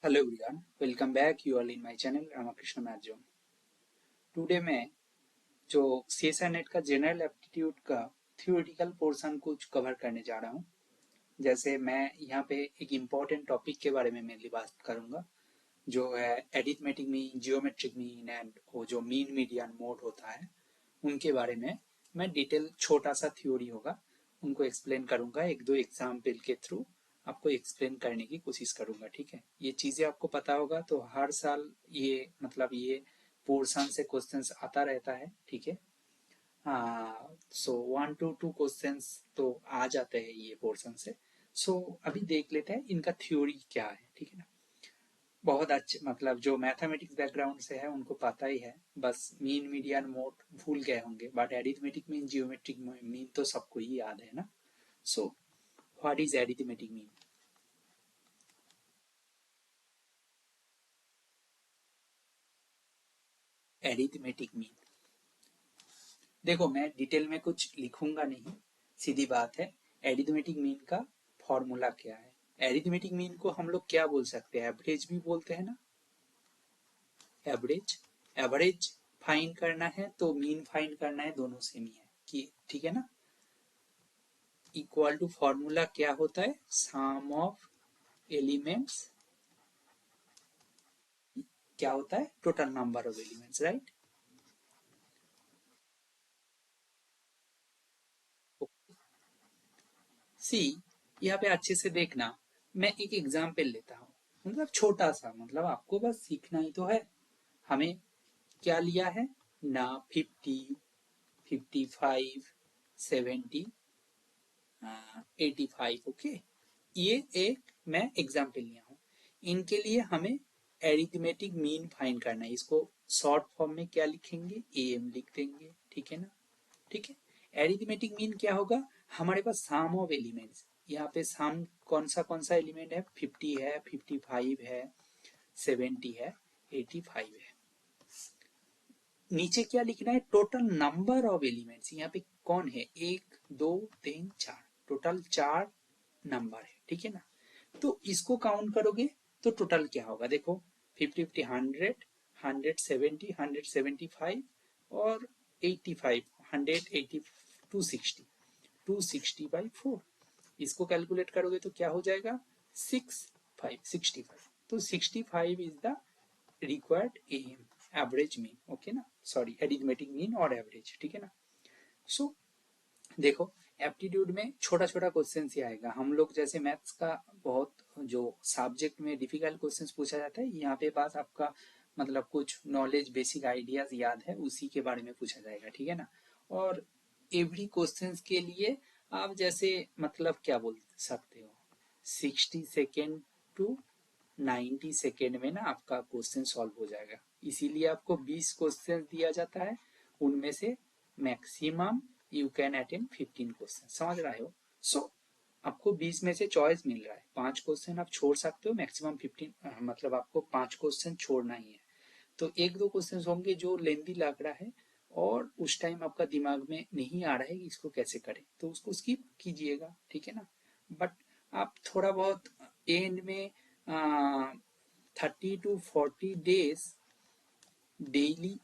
Hello everyone, welcome back. You all in my channel Ramakrishna Math Zone. Today मैं जो CSI net का general aptitude का theoretical portion कुछ cover करने जा रहा हूँ। जैसे मैं यहाँ पे एक इम्पॉर्टेंट टॉपिक के बारे में मेनली बात करूँगा, जो है arithmetic mean, geometric mean and वो जो मीन मीडियन मोड होता है उनके बारे में मैं डिटेल छोटा सा थ्योरी होगा उनको एक्सप्लेन करूँगा, एक दो एग्जाम्पल के थ्रू आपको एक्सप्लेन करने की कोशिश करूँगा। ठीक है, ये चीज़ें आपको पता होगा तो हर साल ये पोर्शन से क्वेश्चंस आता रहता है। ठीक है, हाँ, सो 1 to 2 क्वेश्चंस तो आ जाते हैं ये पोर्शन से। सो अभी देख लेते हैं इनका थ्योरी क्या है। ठीक है ना, बहुत अच्छे जो मैथमेटिक्स बैकग्राउंड से है उनको पता ही है, बस मीन मीडियन मोड भूल गए होंगे, but arithmetic mean, geometric mean तो सबको ही याद है ना। So what is arithmetic mean? Arithmetic mean, देखो मैं डिटेल में कुछ लिखूंगा नहीं, सीधी बात है। एरिथमेटिक मीन का फॉर्मूला क्या है? एरिथमेटिक मीन को हम लोग क्या बोल सकते हैं? एवरेज भी बोलते हैं ना। एवरेज, एवरेज फाइंड करना है तो मीन फाइंड करना है, दोनों सेम ही है कि ठीक है ना। इक्वल टू फॉर्मूला क्या होता है? सम ऑफ एलिमेंट्स, क्या होता है? Total number of elements, right. See, यहाँ पे अच्छे से देखना, मैं एक एग्जाम्पल लेता हूँ, छोटा सा, आपको बस सीखना ही तो है। हमें क्या लिया है ना? 50, 55, 70, 85। ओके, ये एक मैं एग्जाम्पल लिया हूँ। इनके लिए हमें एरिथमेटिक मीन फाइंड करना है। इसको शॉर्ट फॉर्म में क्या लिखेंगे? एम लिख देंगे। ठीक है ना। ठीक है, एरिथमेटिक मीन क्या होगा? हमारे पास सम ऑफ एलिमेंट्स, यहाँ पे सम कौन सा एलिमेंट है? 50 है, 55 है, 70 है, 85 है। नीचे क्या लिखना है? Total number of elements. यहाँ पे कौन है? 1 2 3 4, टोटल 4 नंबर है। ठीक है ना। तो इसको काउंट करोगे तो टोटल क्या होगा? देखो, 50 50, 100, 170, 175 और 85, 180, 260, 260/4। इसको कैलकुलेट करोगे तो क्या हो जाएगा? 65। तो 65 is the required M, average mean. Okay ना, सॉरी, एरिथमेटिक मीन और एवरेज। ठीक है ना। सो देखो, एप्टीट्यूड में छोटा छोटा क्वेश्चन ही आएगा। हम लोग जैसे मैथ्स का बहुत जो सब्जेक्ट में डिफिकल्ट क्वेश्चन पूछा जाता है, यहाँ पे पास आपका कुछ नॉलेज, बेसिक आइडियाज याद है, उसी के बारे में पूछा जाएगा। ठीक है ना। और एवरी क्वेश्चन के लिए आप जैसे क्या बोल सकते हो, 60 सेकेंड टू 90 सेकेंड में ना आपका क्वेश्चन सॉल्व हो जाएगा। इसीलिए आपको 20 क्वेश्चन दिया जाता है, उनमें से maximum you can attempt 15 question. समझ रहे हो? सो आपको 20 में से चॉइस मिल रहा है, 5 क्वेश्चन आप छोड़ सकते हो, मैक्सिमम 15, आपको 5 क्वेश्चन छोड़ना ही है। तो एक दो क्वेश्चन होंगे जो लेंदी लग रहा है और उस टाइम आपका दिमाग में नहीं आ रहा है कि इसको कैसे करें, तो उसको स्किप कीजिएगा। ठीक है ना। बट आप थोड़ा बहुत एंड में 30 to 40 days daily,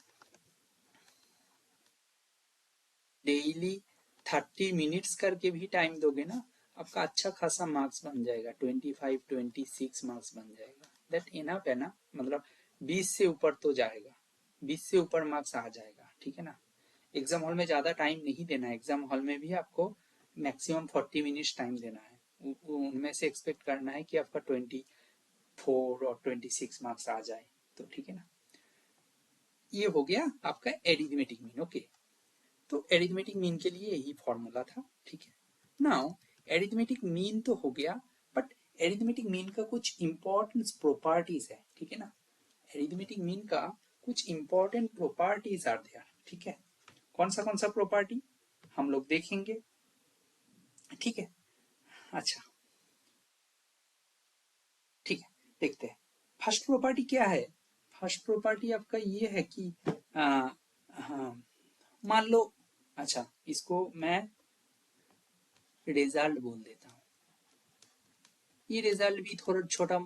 daily 30 minutes करके भी टाइम दोगे ना, आपका अच्छा खासा मार्क्स बन जाएगा, 25 26 मार्क्स बन जाएगा। दैट इनफ है ना। 20 से ऊपर तो जाएगा, 20 से ऊपर मार्क्स आ जाएगा। ठीक है ना। एग्जाम हॉल में ज्यादा टाइम नहीं देना है, एग्जाम हॉल में भी आपको मैक्सिमम 40 मिनट्स टाइम देना है। उनमें से एक्सपेक्ट करना है कि आपका 24 और 26 मार्क्स आ जाए। तो ठीक है ना। ये हो गया आपका एरिथमेटिक मीन। ओके, तो एरिथमेटिक मीन के लिए यही फॉर्मूला था। ठीक है। नाउ एरिथमेटिक मीन तो हो गया, बट एरिथमेटिक मीन का कुछ इंपॉर्टेंट प्रॉपर्टीज है। ठीक है ना। एरिथमेटिक मीन का कुछ इंपॉर्टेंट प्रॉपर्टीज आर देयर। ठीक है, कौन सा प्रॉपर्टी हम लोग देखेंगे। ठीक है, अच्छा, ठीक है, देखते हैं। फर्स्ट प्रॉपर्टी क्या है? फर्स्ट प्रॉपर्टी आपका ये है कि हाँ, मान लो, अच्छा, इसको मैं रिजल्ट बोल देता हूँ। ये रिजल्ट भी थोड़ा छोटा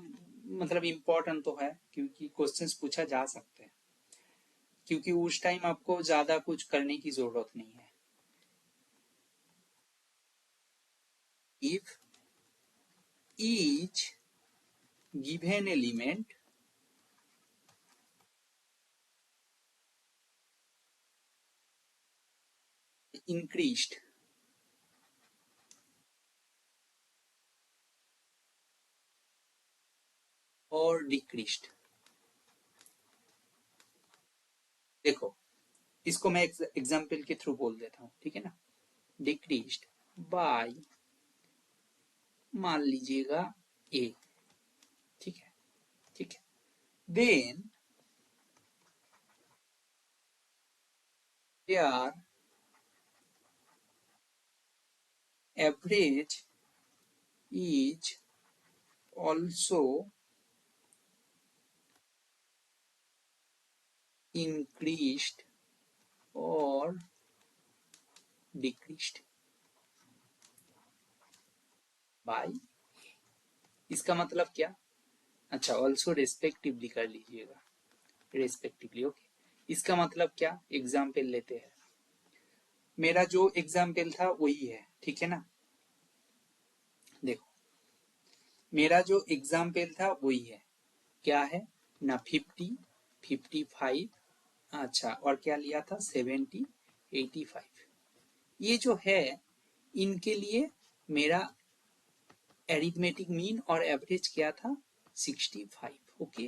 मतलब इम्पोर्टेंट तो है क्योंकि क्वेश्चंस पूछा जा सकते हैं, क्योंकि उस टाइम आपको ज्यादा कुछ करने की जरूरत नहीं है। If each given element increased or decreased, देखो इसको मैं एग्जाम्पल के थ्रू बोल देता हूँ, ठीक है ना। डिक्रीज्ड बाय, मान लीजिएगा ए, ठीक है, ठीक है। Then there average is also increased or decreased by, इसका मतलब क्या? अच्छा, ऑल्सो रेस्पेक्टिवली कर लीजिएगा, रेस्पेक्टिवली, ओके। इसका मतलब क्या? एग्जाम्पल लेते हैं, मेरा जो एग्जाम्पल था वही है, ठीक है ना। देखो मेरा जो एग्जाम्पल था वही है, क्या है ना, 50, 55, अच्छा और क्या लिया था, 70, 85। ये जो है इनके लिए मेरा एरिथमेटिक मीन और एवरेज क्या था, 65, ओके।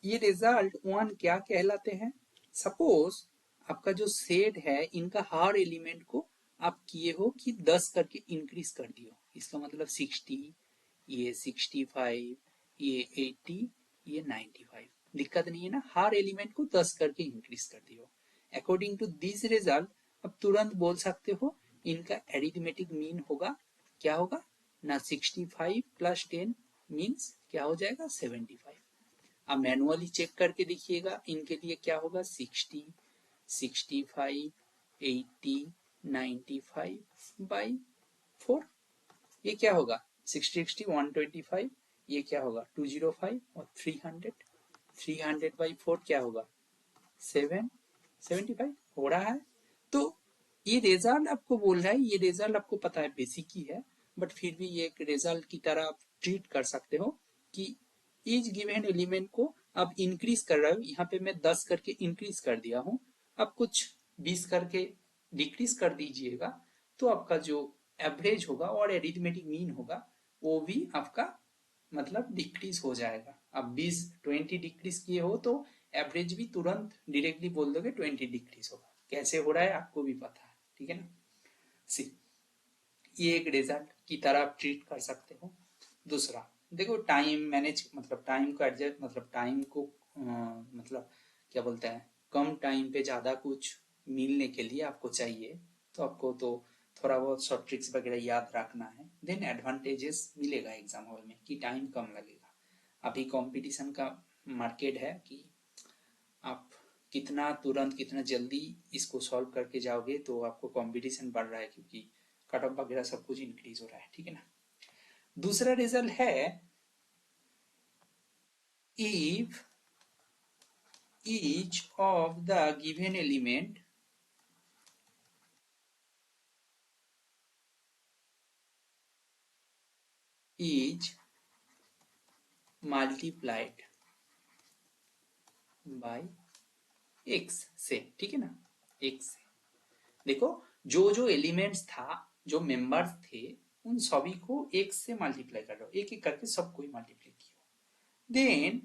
ये रिजल्ट वन क्या कहलाते हैं? सपोज आपका जो सेट है इनका हर एलिमेंट को आप किए हो कि 10 करके इंक्रीज कर दियो, इसका मतलब 60, ये 65, ये 80, ये 95। दिक्कत नहीं है ना, हर एलिमेंट को 10 करके इंक्रीज कर दियो। अकॉर्डिंग टू दिस रिजल्ट अब तुरंत बोल सकते हो इनका एरिथमेटिक मीन होगा, क्या होगा ना, 65 प्लस 10 मीन्स क्या हो जाएगा, 75। आप मैनुअली चेक करके देखिएगा इनके लिए क्या होगा, 60, 65, 80, 95 बाई 4, ये क्या होगा, 60, 125, ये क्या होगा 205 और 300, 300 बाई 4 क्या होगा 75 हो रहा है। तो ये रिजल्ट आपको बोल रहा है, ये रिजल्ट आपको पता है बेसिक ही है, बट फिर भी ये एक रिजल्ट की तरह आप ट्रीट कर सकते हो कि ईच गिवन एलिमेंट को आप इंक्रीज कर रहे हो, यहाँ पे मैं 10 करके इंक्रीज कर दिया हूँ, अब कुछ 20 करके डिक्रीज कर दीजिएगा, तो आपका जो एवरेज होगा और एरिथमेटिक मीन होगा वो भी आपका मतलब डिक्रीज हो जाएगा। अब 20 डिक्रीज किए हो तो एवरेज भी तुरंत डायरेक्टली बोल दोगे 20 डिक्रीज होगा, कैसे हो रहा है आपको भी पता है, ठीक है ना। सी, ये एक रिजल्ट की तरह आप ट्रीट कर सकते हो। दूसरा देखो, टाइम मैनेज मतलब टाइम को एडजस्ट मतलब टाइम को मतलब क्या बोलते हैं, कम टाइम पे ज़्यादा कुछ मिलने के लिए आपको चाहिए, तो आपको तो थोड़ा बहुत शॉर्ट ट्रिक्स वगैरह याद रखना है, देन एडवांटेजेस मिलेगा एग्जाम हॉल में कि टाइम कम लगेगा। अभी कंपटीशन का मार्केट है कि आप कितना तुरंत कितना जल्दी इसको सॉल्व करके जाओगे, तो आपको कंपटीशन बढ़ रहा है क्योंकि कट ऑफ वगैरह सब कुछ इंक्रीज हो रहा है, ठीक है ना। दूसरा रिजल्ट है, if each of the given element is multiplied by x से, ठीक है ना, x से। देखो जो जो एलिमेंट्स था, जो मेंबर्स थे, उन सभी को x से मल्टीप्लाई कर लो, एक एक करके सबको ही मल्टीप्लाई किया, देन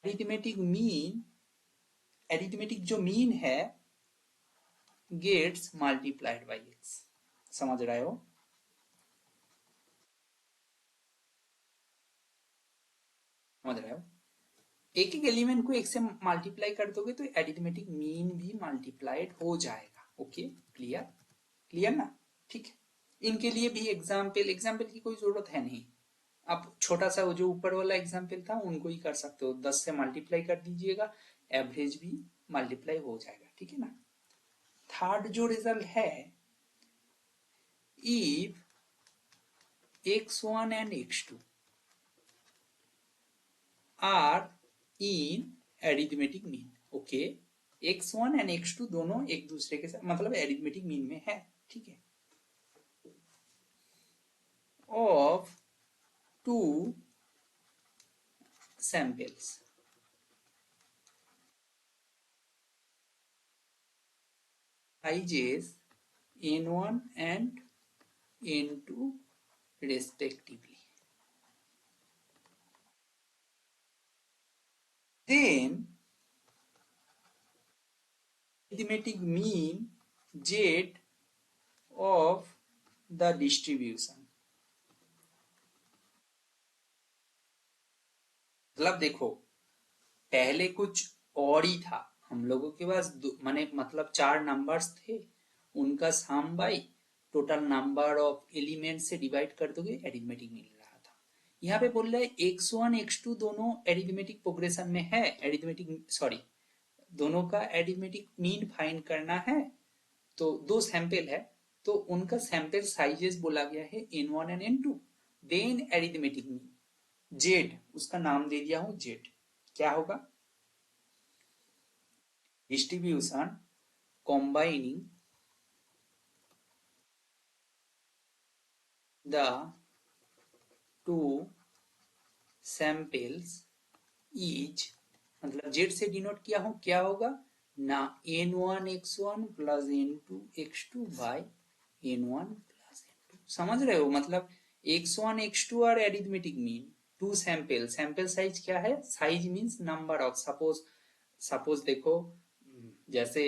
अरिथमेटिक मीन, अरिथमेटिक जो मीन है गेट्स मल्टीप्लाइड बाय x, समझ रहे हो, समझ रहे हो, एक एक एलिमेंट को एक से मल्टीप्लाई कर दोगे तो अरिथमेटिक मीन भी मल्टीप्लाइड हो जाएगा, ओके, क्लियर, क्लियर ना, ठीक है। इनके लिए भी एग्जाम्पल, एग्जाम्पल की कोई जरूरत है नहीं, आप छोटा सा जो ऊपर वाला एग्जाम्पल था उनको ही कर सकते हो, 10 से मल्टीप्लाई कर दीजिएगा, एवरेज भी मल्टीप्लाई हो जाएगा, ठीक है ना। थर्ड जो रिजल्ट है, if x1 and x2 are in arithmetic mean. Okay, x1 and x2 दोनों एक दूसरे के साथ मतलब arithmetic mean में है, ठीक है, of two samples. Sizes n1 and n2 respectively. Then arithmetic mean z of the distribution. मतलब देखो, पहले कुछ और ही था, हम लोगों के पास माने मतलब 4 नंबर्स थे, उनका sum by total number of element से डिवाइड कर दोगे, एरिथमेटिक मिल रहा था। यहाँ पे बोल रहा है x1 x2 दोनों एरिथमेटिक प्रोग्रेशन में है, दोनों का एरिथमेटिक मीन फाइंड करना है, तो 2 सैंपल है, तो उनका सैंपल साइजेस बोला गया है n1 and n2। Then arithmetic mean z, उसका नाम दे दिया हूं z, क्या होगा, distribution combining the two samples each, मतलब z से डिनोट किया हूं, क्या होगा ना, n1 x1 plus n2 x2 by n1 plus n2। समझ रहे हो, मतलब x1 x2 और arithmetic mean, two sample, sample size क्या है, size means number of, suppose देखो, जैसे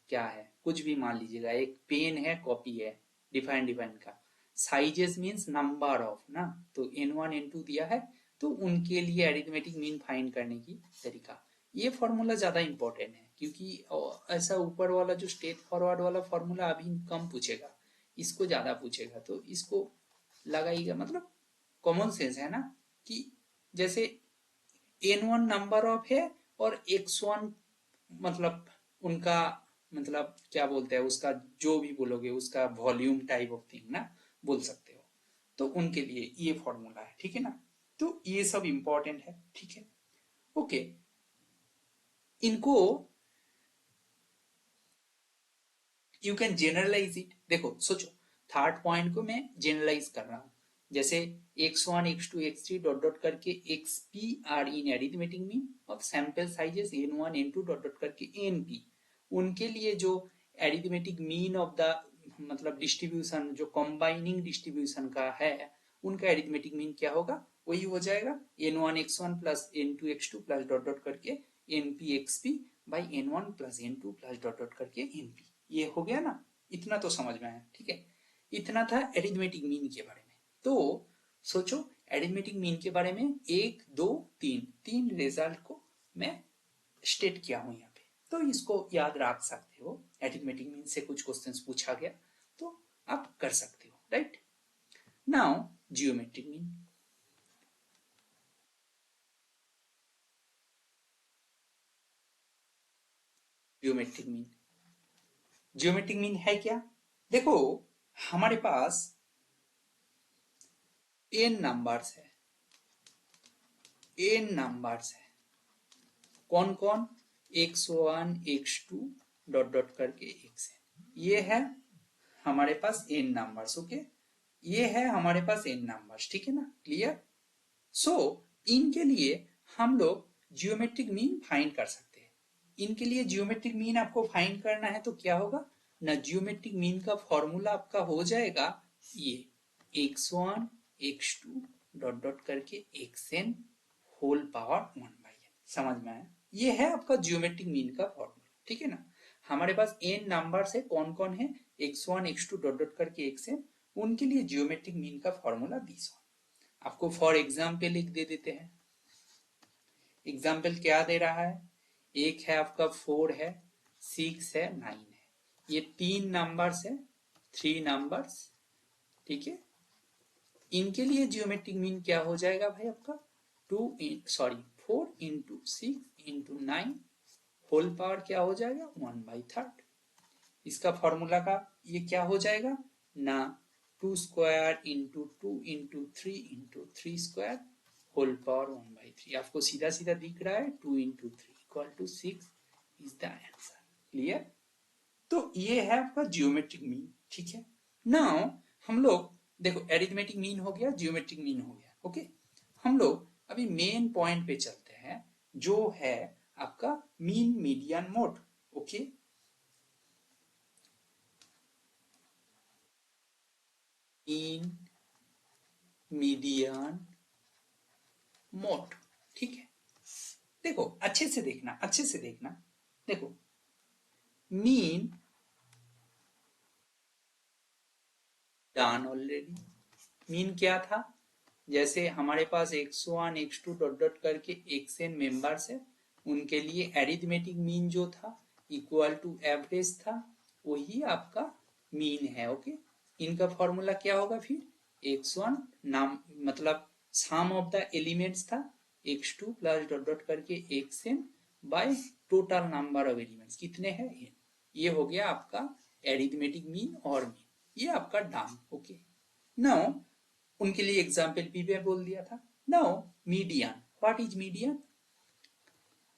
क्या है, कुछ भी मान लीजिएगा, एक पेन है, कॉपी है, डिफाइन का, साइजेस मीन्स नंबर ऑफ ना, तो n1 n2 दिया है, तो उनके लिए एरिथमेटिक मीन फाइंड करने की तरीका, ये फॉर्मूला ज्यादा इंपॉर्टेंट है, क्योंकि ऐसा ऊपर वाला जो स्टेट फॉरवर्ड वाला फॉर्मूला अभी कम पूछेगा, इसको ज्यादा पूछेगा, तो इसको लगाइएगा, मतलब कॉमन सेंस है ना, कि जैसे n1 नंबर ऑफ है और x1 मतलब उनका, मतलब क्या बोलते हैं उसका, जो भी बोलोगे उसका वॉल्यूम टाइप ऑफ थिंग ना बोल सकते हो, तो उनके लिए ये फॉर्मूला है, ठीक है ना, तो ये सब इंपॉर्टेंट है, ठीक है, ओके। इनको यू कैन जनरलाइज इट, देखो सोचो, थर्ड पॉइंट को मैं जनरलाइज कर रहा हूं, जैसे x1 x2 x3 dot dot करके xp are in arithmetic mean of sample sizes n1 n2 dot dot करके np, उनके लिए जो एरिथमेटिक मीन ऑफ द मतलब डिस्ट्रीब्यूशन जो कंबाइनिंग डिस्ट्रीब्यूशन का है, उनका एरिथमेटिक मीन क्या होगा, वही हो जाएगा n1 x1 plus n2 x2 plus dot dot करके np xp by n1 plus n2 plus dot dot करके np। ये हो गया ना, इतना तो समझ में आया, ठीक है, इतना था एरिथमेटिक मीन के बारे में। तो सोचो एरिथमेटिक मीन के बारे में 1 2 3 रिजल्ट को मैं स्टेट किया हूं यहाँ पे, तो इसको याद रख सकते हो, एरिथमेटिक मीन से कुछ क्वेश्चंस पूछा गया तो आप कर सकते हो, right. Now geometric mean, geometric mean, geometric mean है क्या, देखो हमारे पास n नंबर्स है, n नंबर्स है, कौन कौन, x1 x2 डॉट डॉट करके xn, ये है हमारे पास n नंबर्स, ओके, ये है हमारे पास n नंबर्स, ठीक है ना, क्लियर। सो इनके लिए हम लोग जियोमेट्रिक मीन फाइंड कर सकते हैं, इनके लिए जियोमेट्रिक मीन आपको फाइंड करना है तो क्या होगा ना, जियोमेट्रिक मीन का फॉर्मूला आपका हो जाएगा ये x1 x2 डॉट डॉट करके xn होल पावर 1/n, समझ में आया, ये है आपका जियोमेट्रिक मीन का फॉर्मूला, ठीक है ना। हमारे पास n नंबर है, कौन कौन है, x1 x2 डॉट डॉट करके xn, उनके लिए जियोमेट्रिक मीन का फॉर्मूला 20। आपको फॉर एग्जाम्पल एक दे देते हैं, एग्जाम्पल क्या दे रहा है, एक है आपका 4 है, 6 है, 9 है, ये 3 नंबर्स है, 3 नंबर्स, ठीक है, इनके लिए जियोमेट्रिक मीन क्या हो जाएगा भाई आपका 4 इंटू 6 इंटू 9 होल पावर क्या हो जाएगा 1/3, इसका फॉर्मूला का ये क्या हो जाएगा ना 2 square into 2 into 3 into 3 square whole power 1/3। आपको सीधा सीधा दिख रहा है 2 into 3 equal to 6 is the answer. Clear? तो ये है आपका जियोमेट्रिक मीन। ठीक है, नाउ हम लोग देखो एरिथमेटिक मीन हो गया, जियोमेट्रिक मीन हो गया। ओके, हम लोग अभी मेन पॉइंट पे चलते हैं जो है आपका mean median mode. Okay, mean median mode. ठीक है, देखो अच्छे से देखना, अच्छे से देखना। देखो मीन डन ऑलरेडी। मीन क्या था? जैसे हमारे पास x1 x2 डॉट डॉट करके xn मेंबर्स है, उनके लिए एरिथमेटिक मीन जो था इक्वल टू एवरेज था, वही आपका मीन है। ओके, इनका फॉर्मूला क्या होगा फिर? x1 नाम मतलब सम ऑफ द एलिमेंट्स था, x2 प्लस डॉट डॉट करके xn by total number of elements कितने हैं n। ये हो गया आपका एरिथमेटिक मीन और मीन, ये आपका डन। ओके, नाउ उनके लिए एग्जाम्पल भी मैं बोल दिया था। Now median, what is median?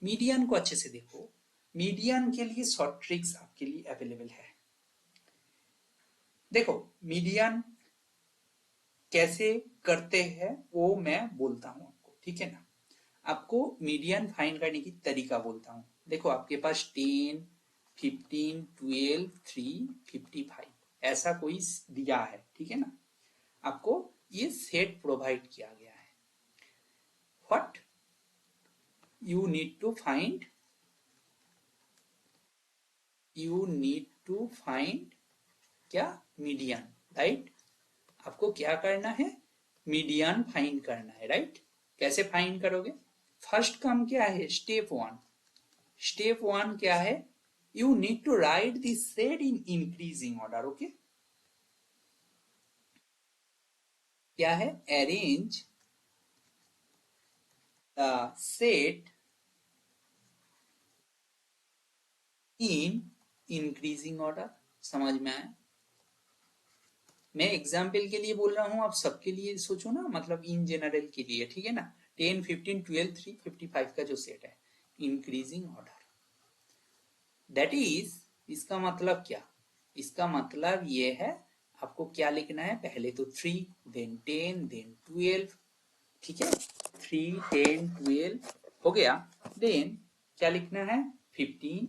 Median को अच्छे से देखो, मीडियन के लिए शॉर्ट ट्रिक्स आपके लिए अवेलेबल है। देखो मीडियन कैसे करते हैं वो मैं बोलता हूं आपको, ठीक है ना। आपको मीडियन फाइंड करने की तरीका बोलता हूं। देखो आपके पास 10, 15, 12, 3, 55 ऐसा कोई दिया है, ठीक है ना। आपको ये सेट प्रोवाइड किया गया है। What you need to find, क्या? Median, right. आपको क्या करना है? मीडियन फाइंड करना है, राइट। कैसे फाइंड करोगे? फर्स्ट काम क्या है? Step one. स्टेप वन क्या है? You need to write this set in increasing order. Okay, क्या है? Arrange the set in increasing order. समझ में आया? मैं एग्जाम्पल के लिए बोल रहा हूं, आप सबके लिए सोचो ना, मतलब इन जनरल के लिए, ठीक है ना। 10, 15, 12, 3, 55 का जो सेट है इंक्रीजिंग ऑर्डर, दैट इज, इसका मतलब क्या? इसका मतलब ये है आपको क्या लिखना है? पहले तो 3, देन 10, देन 12, ठीक है। 3, 10, 12 हो गया। देन क्या लिखना है? 15,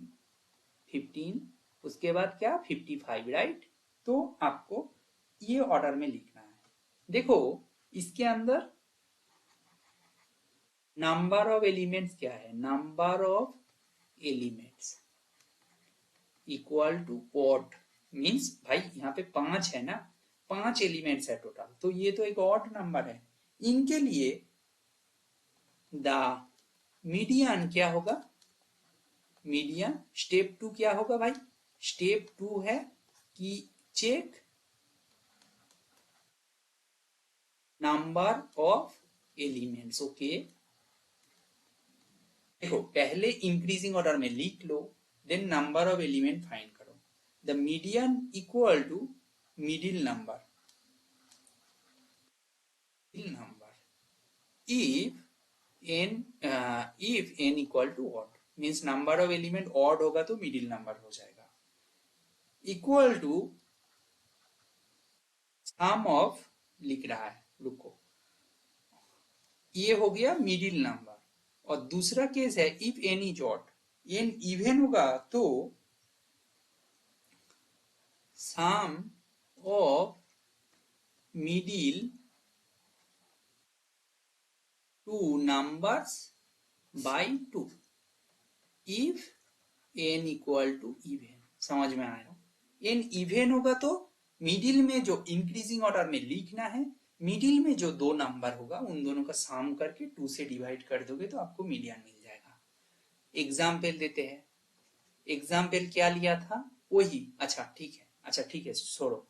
15, उसके बाद क्या? 55, राइट। तो आपको ये ऑर्डर में लिखना है। देखो इसके अंदर नंबर ऑफ एलिमेंट्स क्या है? Number of elements equal to odd, means भाई यहाँ पे 5 है ना, 5 एलिमेंट्स है टोटल, तो ये तो एक ऑड नंबर है। इनके लिए द मीडियन क्या होगा? मीडियन स्टेप 2 क्या होगा भाई? स्टेप 2 है कि check number of elements. Okay, देखो पहले इंक्रीजिंग ऑर्डर में लिख लो, then number of element find करो। The median equal to middle number, if n equal to odd, means number of element odd होगा तो मिडिल नंबर हो जाएगा, इक्वल टू सम ऑफ, लिख रहा है, रुको, ये हो गया मिडिल नंबर। और दूसरा केस है if n is odd, n even होगा तो sum of middle two numbers by 2 if n equal to even. समझ में आया? n इवन होगा तो मिडिल में जो इंक्रीजिंग ऑर्डर में लिखना है, मिडिल में जो दो नंबर होगा उन दोनों का सम करके 2 से डिवाइड कर दोगे तो आपको मीडियन मिल जाएगा। एग्जाम्पल देते हैं। एग्जाम्पल क्या लिया था? वही, अच्छा ठीक है, छोड़ो,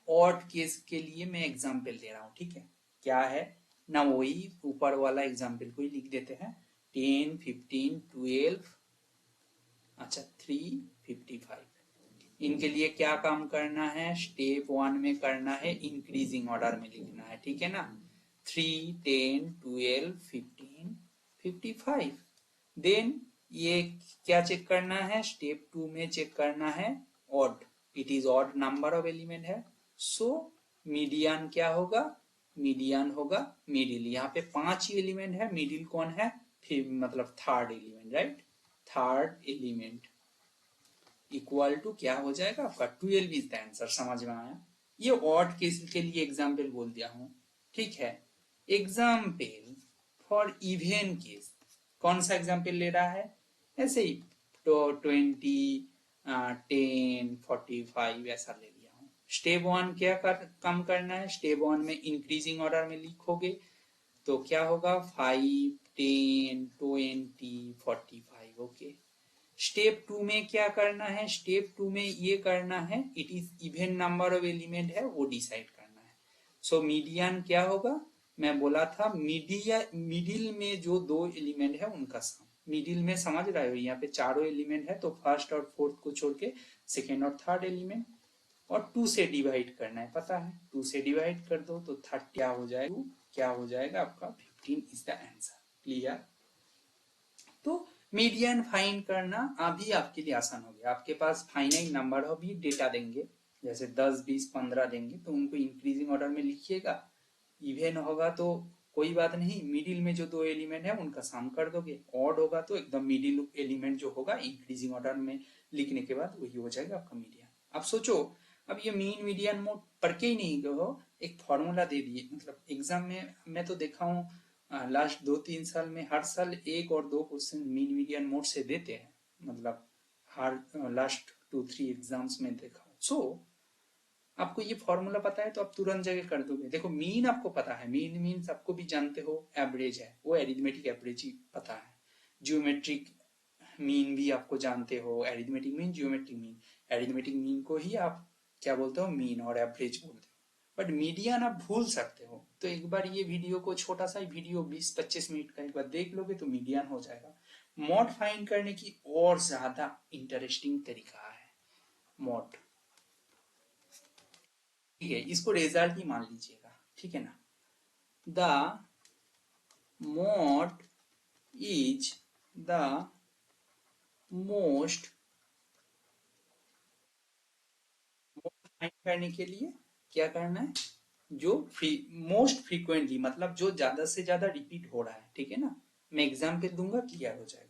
ऑड केस के लिए मैं एग्जाम्पल दे रहा हूं, ठीक है। क्या है ना, वही ऊपर वाला एग्जाम्पल को ही लिख देते हैं। 10, 15, 12, अच्छा 3, 55, इनके लिए क्या काम करना है, स्टेप 1 में करना है, इंक्रीजिंग ऑर्डर में लिखना है, ठीक है ना। 3, 10, 12, 15, 55। देन ये क्या चेक करना है, स्टेप 2 में चेक करना है odd, it is odd number of element है। सो मीडियन क्या होगा, मीडियन होगा मिडिल। यहाँ पे 5 ही एलिमेंट है, मिडिल कौन है, फिर मतलब third element, right. Third element equal to क्या हो जाएगा आपका 12 इज द आंसर। समझ में आया। ये ऑड केस के लिए एग्जाम्पल बोल दिया हूं, ठीक है। एग्जाम्पल फॉर इवन केस, कौन सा एग्जाम्पल ले रहा है, ऐसे ही तो 20, 10, 45 ऐसा ले लिया हूं। स्टेप 1 क्या काम करना है, स्टेप 1 में इंक्रीजिंग ऑर्डर में लिखोगे तो क्या होगा 5, 10, 20, 45। ओके। स्टेप 2 में क्या करना है, स्टेप 2 में ये करना है, it is even number of element है वो डिसाइड करना है। सो मीडियन क्या होगा, मैं बोला था मीडिया, मिडिल में जो 2 एलिमेंट है उनका सम। मिडिल में समझ रहे हो, यहाँ पे चारों एलिमेंट है तो फर्स्ट और फोर्थ को छोड़ के सेकेंड और थर्ड एलिमेंट, और 2 से डिवाइड करना है, पता है 2 से डिवाइड कर दो तो 30 क्या हो जाएगा, क्या हो जाएगा आपका 15 इज द आंसर। क्लियर। तो मीडियन फाइंड करना अभी आपके लिए आसान हो गया। आपके पास फाइनाइट नंबर हो भी डेटा देंगे, जैसे 10, 20, 15 देंगे तो उनको इंक्रीजिंग ऑर्डर में लिखिएगा। इवन होगा तो कोई बात नहीं, मिडिल में जो 2 एलिमेंट है उनका सम कर दोगे। ऑड होगा तो एकदम मिडिल एलिमेंट जो होगा इंक्रीजिंग ऑर्डर में लिखने के बाद वही हो जाएगा आपका मीडियन। अब सोचो, अब ये मीन मीडियन मोड पढ़ के ही नहीं गए, एक फॉर्मूला दे दिए। मतलब एग्जाम में मैं तो देखा हूँ लास्ट 2-3 साल में हर साल 1 और 2 क्वेश्चन मीन मीडियन मोड से देते हैं। मतलब हर लास्ट 2-3 एग्जाम्स में देखा हूँ। सो आपको ये फॉर्मूला पता है तो आप तुरंत जगह कर दोगे। देखो मीन आपको पता है, मीन मीन्स आपको भी जानते हो, एवरेज है, वो एरिथमेटिक एवरेज ही पता है। जियोमेट्रिक मीन भी आपको जानते हो, arithmetic mean, geometric mean. Arithmetic mean को ही आप क्या बोलते हो, मीन और एवरेज बोलते हो। बट मीडियन आप भूल सकते हो, तो एक बार ये वीडियो को, छोटा सा वीडियो 20-25 मिनट का एक बार देख लोगे तो मीडियन हो जाएगा। मॉड फाइंड करने की और ज्यादा इंटरेस्टिंग तरीका है मॉड, ठीक है। इसको रिजल्ट ही मान लीजिएगा, ठीक है ना। The mod is the most, find करने के लिए क्या करना है, जो मोस्ट फ्रीक्वेंटली, मतलब जो ज्यादा से ज्यादा रिपीट हो रहा है, ठीक है ना। मैं एग्जाम्पल दूंगा, क्लियर हो जाएगा।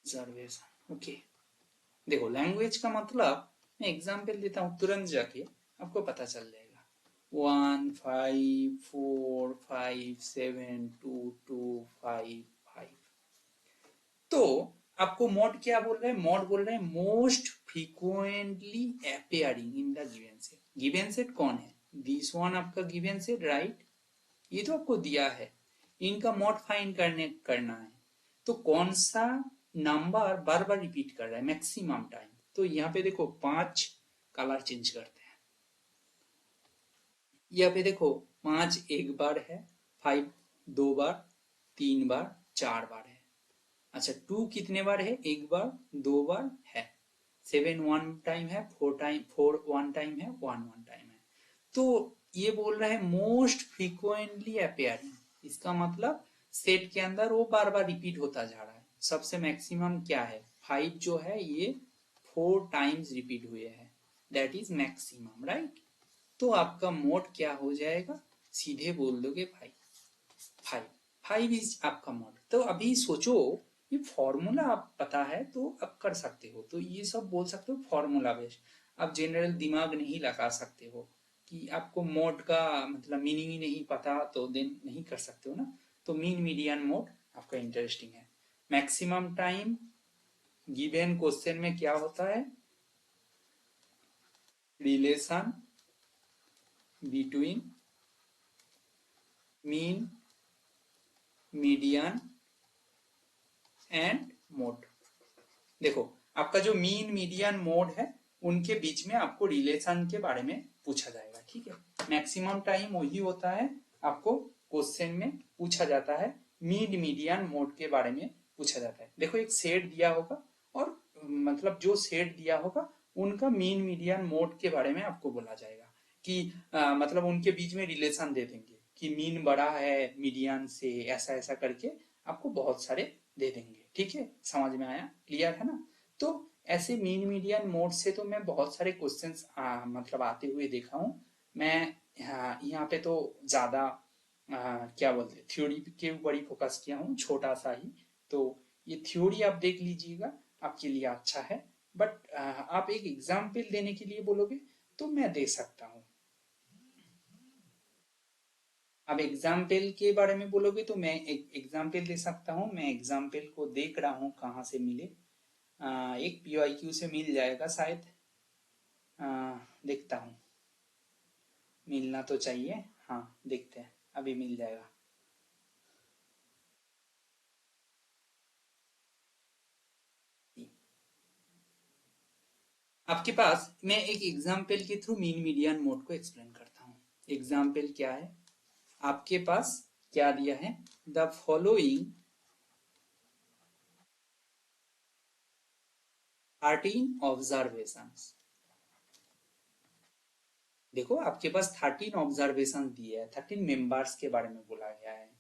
Observation, okay. देखो लैंग्वेज का मतलब, मैं एग्जाम्पल देता हूँ तुरंत जाके आपको पता चल जाएगा। 1, 5, 4, 5, 7, 2, 2, 5, 5। तो आपको मॉड क्या बोल रहे हैं, मॉड बोल रहे हैं most frequently appearing in the given set. Given set कौन है, दिस वन आपका गिवन सेट, राइट। ये तो आपको दिया है, इनका मॉड फाइंड करना है। तो कौन सा नंबर बार बार रिपीट कर रहा है मैक्सिमम टाइम। तो यहाँ पे देखो 5 कलर चेंज करते हैं। यहाँ पे देखो 5 एक बार है, 5 2 बार, 3 बार, 4 बार है। अच्छा 2 कितने बार है, एक बार, 2 बार है। 7 1 टाइम है, 4 टाइम, 4 1 टाइम है, 1 1 टाइम है। तो ये बोल रहा है मोस्ट फ्रीक्वेंटली अपेयरिंग। इसका मतलब सेट के अंदर वो बार बार रिपीट होता जा रहा है। सबसे मैक्सिमम क्या है, 5 जो है ये 4 टाइम्स रिपीट हुए हैं, दैट इज मैक्सिमम, राइट। तो आपका मोड क्या हो जाएगा, सीधे बोल दोगे 5। 5 5 इज आपका मोड। तो अभी सोचो, ये फॉर्मूला आप पता है तो आप कर सकते हो, तो ये सब बोल सकते हो फॉर्मूला बेस्ड। आप जनरल दिमाग नहीं लगा सकते हो कि आपको मोड का मतलब मीनिंग ही नहीं पता तो देन नहीं कर सकते हो ना। तो मीन मीडियन मोड आपका इंटरेस्टिंग है। मैक्सिमम टाइम गिवन क्वेश्चन में क्या होता है, relation between mean, median and mode. देखो आपका जो मीन मीडियन मोड है उनके बीच में आपको रिलेशन के बारे में पूछा जाएगा। ठीक है, मैक्सिमम टाइम वही होता है, आपको क्वेश्चन में पूछा जाता है मीन मीडियन मोड के बारे में पूछा जाता है। देखो एक सेट दिया होगा और मतलब जो सेट दिया होगा उनका मीन मीडियन मोड के बारे में आपको बोला जाएगा कि मतलब उनके बीच में रिलेशन दे देंगे कि मीन बड़ा है मीडियन से, ऐसा ऐसा करके आपको बहुत सारे दे देंगे। ठीक है, समझ में आया, क्लियर है ना। तो ऐसे मीन मीडियन मोड से तो मैं बहुत सारे क्वेश्चंस मतलब आते हुए देखा हूँ। मैं यहाँ पे तो ज्यादा क्या बोलते हैं थ्योरी के ऊपर ही फोकस किया हूँ, छोटा सा ही। तो ये थ्योरी आप देख लीजिएगा, आपके लिए अच्छा है। बट आप एक एग्जाम्पल देने के लिए बोलोगे तो मैं दे सकता हूँ। अब एग्जाम्पल के बारे में बोलोगे तो मैं एक एग्जाम्पल दे सकता हूँ। मैं एग्जाम्पल को देख रहा हूँ कहाँ से मिले। एक PYQ से मिल जाएगा शायद। देखता हूँ, मिलना तो चाहिए। हाँ देखते हैं, अभी मिल जाएगा। आपके पास मैं एक एग्जाम्पल के थ्रू मीन मीडियन मोड को एक्सप्लेन करता हूँ। एग्जाम्पल क्या है, आपके पास क्या दिया है, द फॉलोइंग 13 ऑब्जर्वेशंस। देखो आपके पास 13 ऑब्जर्वेशन दिए है, 13 मेंबर्स के बारे में बोला गया है।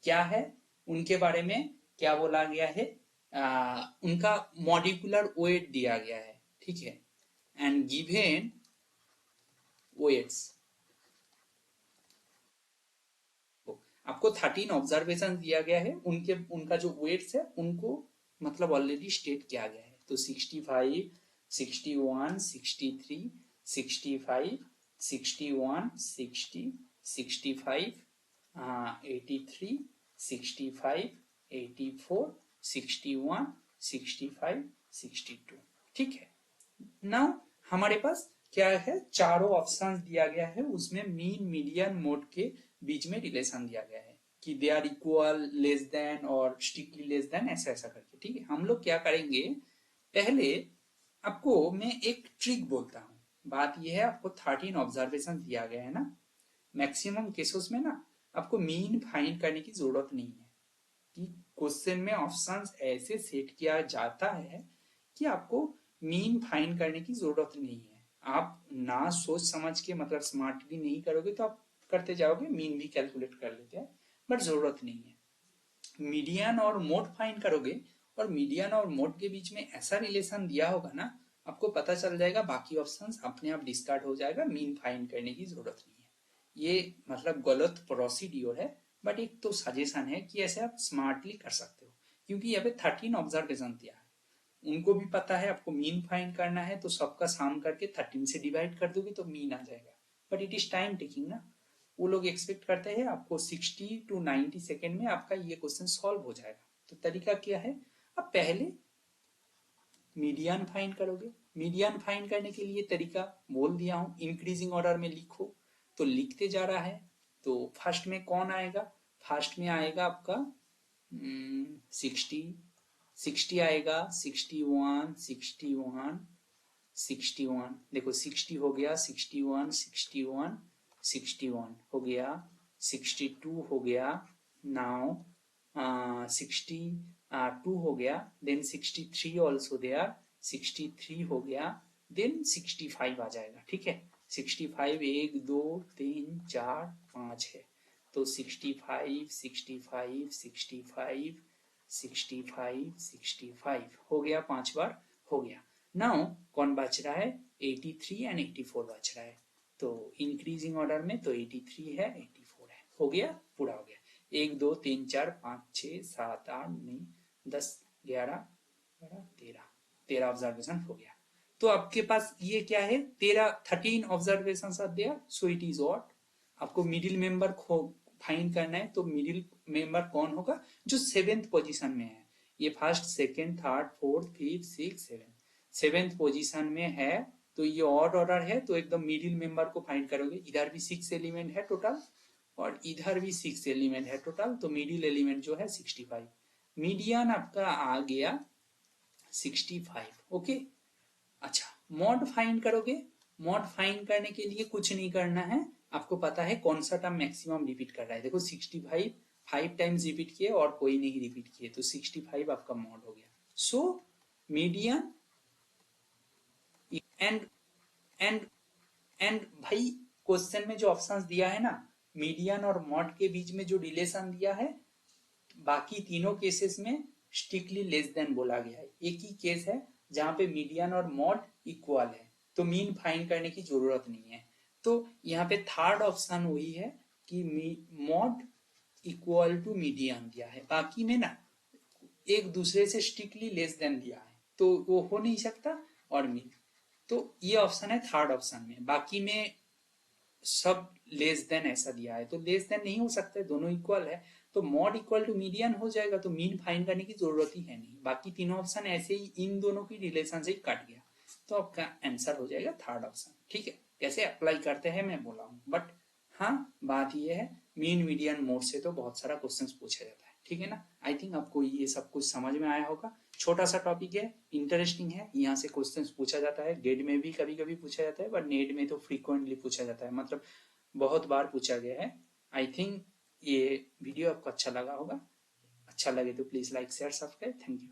क्या है उनके बारे में, क्या बोला गया है, उनका मॉलिक्यूलर वेट दिया गया है। ठीक है, एंड गिवन वेट्स। आपको 13 ऑब्जर्वेशन दिया गया है, उनके उनका जो वेट्स है उनको मतलब ऑलरेडी स्टेट किया गया है। तो 65, 61, 63, 65, 61, 60, 65, 83, 65, 84, 61, 65, 62। ठीक है, नाउ हमारे पास क्या है, चारों ऑप्शंस दिया गया है, उसमें मीन मीडियन मोड के बीच में रिलेशन दिया गया है कि they are equal, less than और स्ट्रिक्टली लेस देन, ऐसा ऐसा करके। ठीक है, हम लोग क्या करेंगे, पहले आपको मैं एक ट्रिक बोलता हूँ। बात यह है, आपको 13 ऑब्जर्वेशन दिया गया है ना, मैक्सिमम केसेस में ना आपको मीन फाइंड करने की जरूरत नहीं है कि क्वेश्चन में ऑप्शंस ऐसे सेट किया जाता है कि आपको मीन फाइंड करने की जरूरत नहीं है। आप ना सोच समझ के मतलब स्मार्टली नहीं करोगे तो आप करते जाओगे, मीन भी कैलकुलेट कर लेते हैं, बट जरूरत नहीं है। मीडियन और मोड फाइंड करोगे और मीडियन और मोड के बीच में ऐसा रिलेशन दिया होगा ना, आपको पता चल जाएगा, बाकी ऑप्शंस अपने आप डिस्कार्ड हो जाएगा, मीन फाइंड करने की जरूरत नहीं है। ये मतलब गलत प्रोसीड्योर है, बट एक तो सजेशन है कि ऐसे आप स्मार्टली कर सकते हो, क्योंकि यहाँ पे 13 ऑब्जर्वेशन दिया है, उनको भी पता है आपको मीन फाइंड करना है, तो सबका साम करके 13 से डिवाइड कर दोगे तो मीन आ जाएगा। But it is time taking ना, वो लोग एक्सपेक्ट करते हैं आपको 60 to 90 सेकेंड में आपका ये क्वेश्चन सॉल्व हो जाएगा। तो तरीका क्या है, आप पहले मीडियन फाइंड करोगे। मीडियन फाइंड करने के लिए तरीका बोल दिया हूं, इंक्रीजिंग ऑर्डर में लिखो। तो लिखते जा रहा है, तो फर्स्ट में कौन आएगा, फर्स्ट में आएगा आपका 60, 60 आएगा, 61, 61, 61। देखो 60 हो गया, 61, 61, 61 हो गया, 62 हो गया, नाउ 62 हो गया, देन 63 ऑल्सो देयर, 63 हो गया, देन 65 आ जाएगा। ठीक है, 65 1 2 3 4 5 है, तो 65 65 65 65 65 हो गया, 5 बार हो गया। नाउ कौन बच रहा है, 83 एंड 84 बच रहा है। तो इंक्रीजिंग ऑर्डर में तो 83 है, 84 है, हो गया, पूरा हो गया। 1 2 3 4 5 6 7 8 9 10 11 12 13, 13 ऑब्जर्वेशन हो गया। तो आपके पास ये क्या है, 13 observation are there, so it is what, आपको मिडिल मेंबर फाइंड करना है। तो मिडिल मेंबर कौन होगा, जो 7th पोजीशन में है। ये first second third fourth fifth six seven, 7th position में है, तो ये ऑड ऑर्डर है, तो एकदम मिडिल मेंबर को फाइंड करोगे। इधर भी 6 एलिमेंट है टोटल और इधर भी 6 एलिमेंट है टोटल, तो मिडिल एलिमेंट जो है 65, मीडियन आपका आ गया 65। ओके, अच्छा मॉड फाइंड करोगे, मॉड फाइंड करने के लिए कुछ नहीं करना है, आपको पता है कौन सा टर्म मैक्सिमम रिपीट कर रहा है। देखो 65 5 टाइम्स रिपीट किए और कोई नहीं रिपीट किए, तो 65 आपका मॉड हो गया। So median and and and भाई क्वेश्चन में जो ऑप्शंस दिया है ना, मीडियन और मॉड के बीच में जो रिलेशन दिया है, बाकी तीनों केसेस में स्ट्रिक्टली लेस देन बोला गया है। एक ही केस है जहां पे मीडियन और मॉड इक्वल है, तो मीन फाइंड करने की जरूरत नहीं है। तो यहाँ पे थर्ड ऑप्शन वही है कि मॉड इक्वल टू मीडियन दिया है, बाकी में ना एक दूसरे से स्ट्रिक्टली लेस देन दिया है, तो वो हो नहीं सकता। और मीन, तो ये ऑप्शन है थर्ड ऑप्शन में, बाकी में सब लेस देन ऐसा दिया है, तो लेस देन नहीं हो सकता, दोनों इक्वल है, तो मॉड इक्वल टू मीडियन हो जाएगा, तो मीन फाइंड करने की जरूरत ही है नहीं। बाकी तीनों ऑप्शन ऐसे ही इन दोनों की रिलेशन से ही कट गया, तो आपका आंसर हो जाएगा थर्ड ऑप्शन। ठीक है, कैसे अप्लाई करते हैं मैं बोला हूँ, बट हाँ बात ये है मीन मीडियन मोड से तो बहुत सारा क्वेश्चन पूछा जाता है। ठीक है ना, आई थिंक आपको ये सब कुछ समझ में आया होगा। छोटा सा टॉपिक है, इंटरेस्टिंग है, यहाँ से क्वेश्चन पूछा जाता है, गेट में भी कभी कभी पूछा जाता है, बट नेट में तो फ्रीक्वेंटली पूछा जाता है, मतलब बहुत बार पूछा गया है। आई थिंक ये वीडियो आपको अच्छा लगा होगा, अच्छा लगे तो please like share subscribe. Thank you.